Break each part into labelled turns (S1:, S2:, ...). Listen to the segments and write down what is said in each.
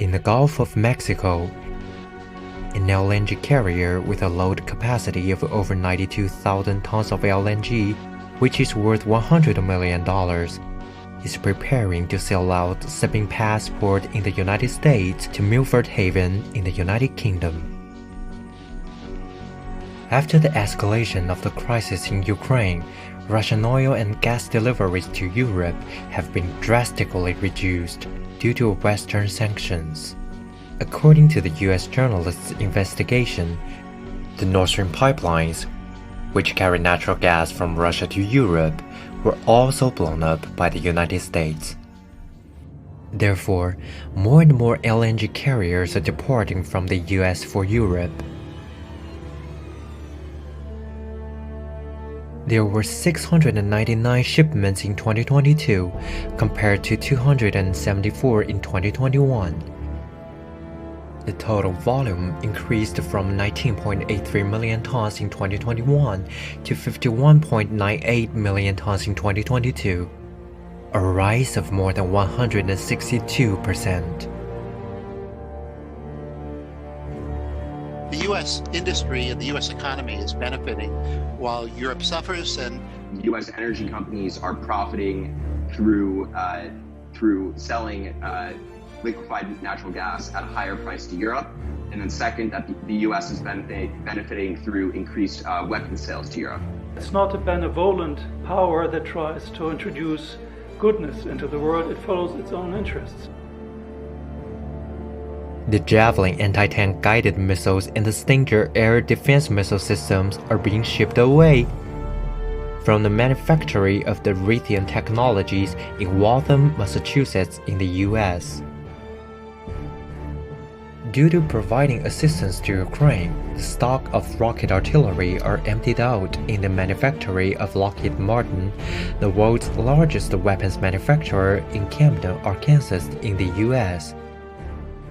S1: In the Gulf of Mexico, an LNG carrier with a load capacity of over 92,000 tons of LNG, which is worth $100 million, is preparing to sail out Sabine Pass port in the United States to Milford Haven in the United Kingdom. After the escalation of the crisis in Ukraine, Russian oil and gas deliveries to Europe have been drastically reduced due to Western sanctions. According to the US journalist's investigation, the Nord Stream pipelines, which carry natural gas from Russia to Europe, were also blown up by the United States. Therefore, more and more LNG carriers are departing from the US for Europe. There were 699 shipments in 2022 compared to 274 in 2021. The total volume increased from 19.83 million tons in 2021 to 51.98 million tons in 2022, a rise of more than 162%.
S2: The U.S. industry and the U.S. economy is benefiting while Europe suffers, and
S3: U.S. energy companies are profiting through selling liquefied natural gas at a higher price to Europe. And then second, that the U.S. is benefiting through increased weapons sales to Europe.
S4: It's not a benevolent power that tries to introduce goodness into the world. It follows its own interests.
S1: The Javelin anti-tank guided missiles and the Stinger air defense missile systems are being shipped away from the manufactory of the Raytheon Technologies in Waltham, Massachusetts in the US. Due to providing assistance to Ukraine, the stock of rocket artillery are emptied out in the manufactory of Lockheed Martin, the world's largest weapons manufacturer in Camden, Arkansas in the US.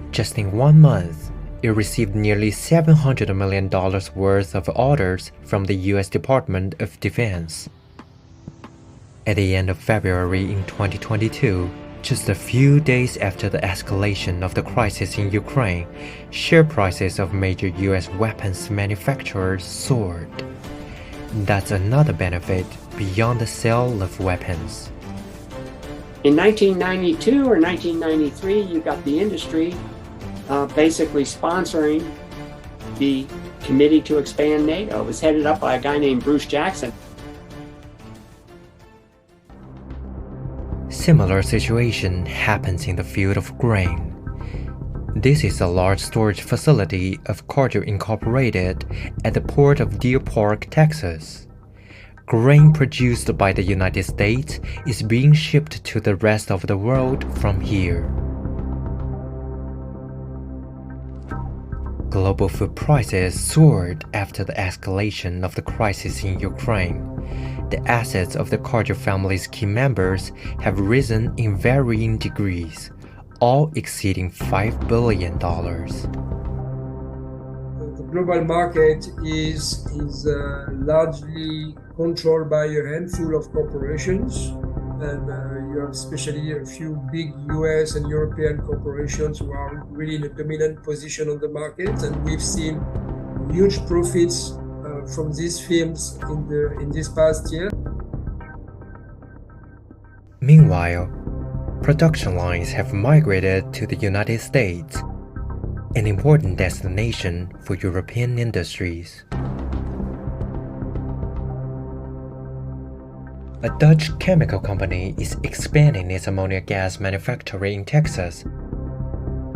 S1: Just in 1 month, it received nearly $700 million worth of orders from the US Department of Defense. At the end of February in 2022, just a few days after the escalation of the crisis in Ukraine, share prices of major US weapons manufacturers soared. That's another benefit beyond the sale of weapons.
S5: In 1992 or 1993, you got the industry basically sponsoring the Committee to Expand NATO. It was headed up by a guy named Bruce Jackson.
S1: Similar situation happens in the field of grain. This is a large storage facility of Cargill Incorporated at the port of Deer Park, Texas. Grain produced by the United States is being shipped to the rest of the world from here. Global food prices soared after the escalation of the crisis in Ukraine. The assets of the Cargill family's key members have risen in varying degrees, all exceeding $5 billion.
S6: The global market is largely controlled by a handful of corporations, and you have especially a few big US and European corporations who are really in a dominant position on the market, and we've seen huge profits from these firms in this past year.
S1: Meanwhile, production lines have migrated to the United States, an important destination for European industries. A Dutch chemical company is expanding its ammonia gas manufactory in Texas,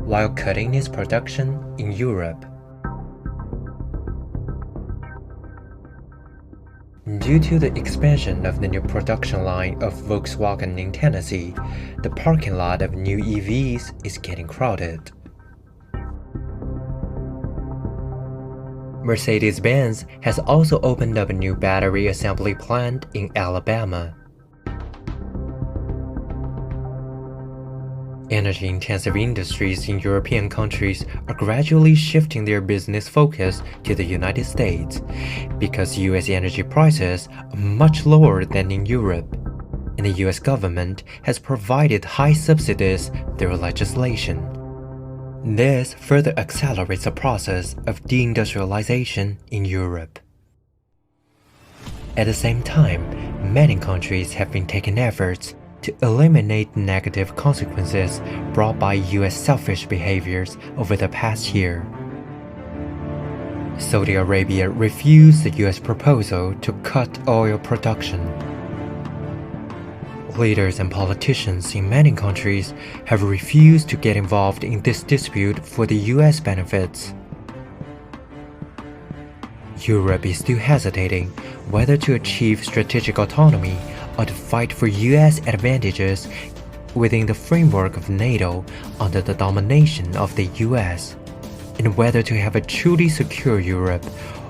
S1: while cutting its production in Europe. Due to the expansion of the new production line of Volkswagen in Tennessee, the parking lot of new EVs is getting crowded. Mercedes-Benz has also opened up a new battery assembly plant in Alabama. Energy-intensive industries in European countries are gradually shifting their business focus to the United States because US energy prices are much lower than in Europe, and the US government has provided high subsidies through legislation. This further accelerates the process of deindustrialization in Europe. At the same time, many countries have been taking efforts to eliminate negative consequences brought by US selfish behaviors over the past year. Saudi Arabia refused the US proposal to cut oil production. Leaders and politicians in many countries have refused to get involved in this dispute for the US benefits. Europe is still hesitating whether to achieve strategic autonomy or to fight for US advantages within the framework of NATO under the domination of the US, and whether to have a truly secure Europe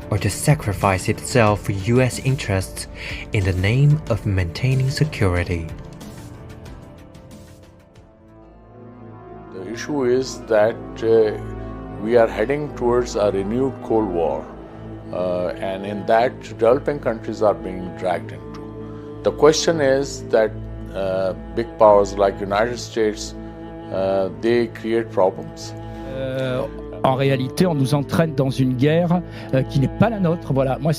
S1: or to sacrifice itself for US interests in the name of maintaining security.
S7: The issue is that we are heading towards a renewed Cold War, and in that developing countries are being dragged into. The question is that big powers like United States, they create problems.
S8: En réalité, on nous entraîne dans une guerre qui n'est pas la nôtre. Voilà. Moi,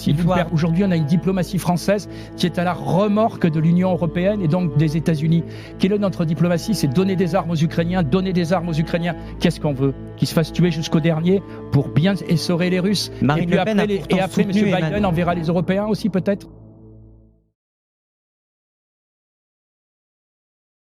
S8: aujourd'hui, on a une diplomatie française qui est à la remorque de l'Union européenne et donc des États-Unis. Quelle est notre diplomatie? C'est donner des armes aux Ukrainiens, donner des armes aux Ukrainiens. Qu'est-ce qu'on veut? Qu'ils se fassent tuer jusqu'au dernier pour bien essorer les Russes.
S9: Marine Le Pen a pourtant
S8: et après, M. Biden enverra les Européens aussi, peut-être?